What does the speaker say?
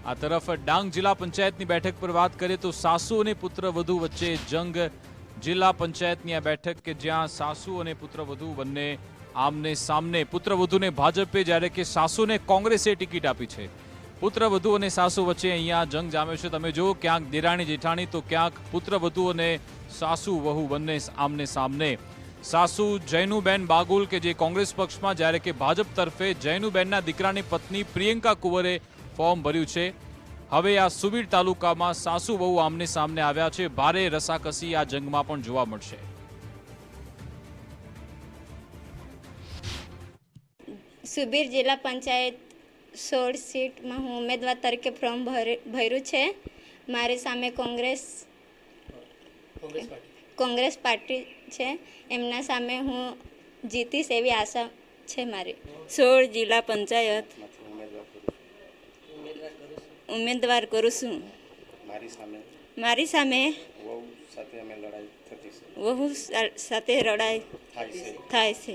આ તરફ ડાંગ જિલ્લા પંચાયતની બેઠક પર વાત કરીએ તો સાસુ અને પુત્રવધુ વચ્ચે જંગ જિલ્લા પંચાયતની આ બેઠક કે જ્યાં સાસુ અને પુત્રવધુ બંને આમને સામને, પુત્રવધુને ભાજપે જ્યારે કે સાસુને કોંગ્રેસે ટિકિટ આપી છે। પુત્રવધુ અને સાસુ વચ્ચે અહીંયા જંગ જામ્યો છે। તમે જુઓ, ક્યાંક દેરાણી જેઠાણી તો ક્યાંક પુત્રવધુ અને સાસુ વહુ બંને આમને સામને। સાસુ જૈનુબેન બાગુલ કે જે કોંગ્રેસ પક્ષમાં, જ્યારે કે ભાજપ તરફે જૈનુબેનના દીકરાની પત્ની પ્રિયંકા કુંવરે ફોર્મ ભર્યું છે। હવે આ સુબીર તાલુકામાં સાસુ વહુ આમને સામને આવ્યા છે। ભારે રસાકસી આ જંગમાં પણ જોવા મળશે। સુબીર જિલ્લા પંચાયત 16 સીટમાં હું ઉમેદવાર તરીકે ફોર્મ ભર્યું છે। મારી સામે કોંગ્રેસ પાર્ટી છે, એમના સામે હું જીતીશ એવી આશા છે મારી। 16 જિલ્લા પંચાયત ઉમેદવાર કરું છું। મારી સામે વહુ સાથે લડાઈ થાય છે।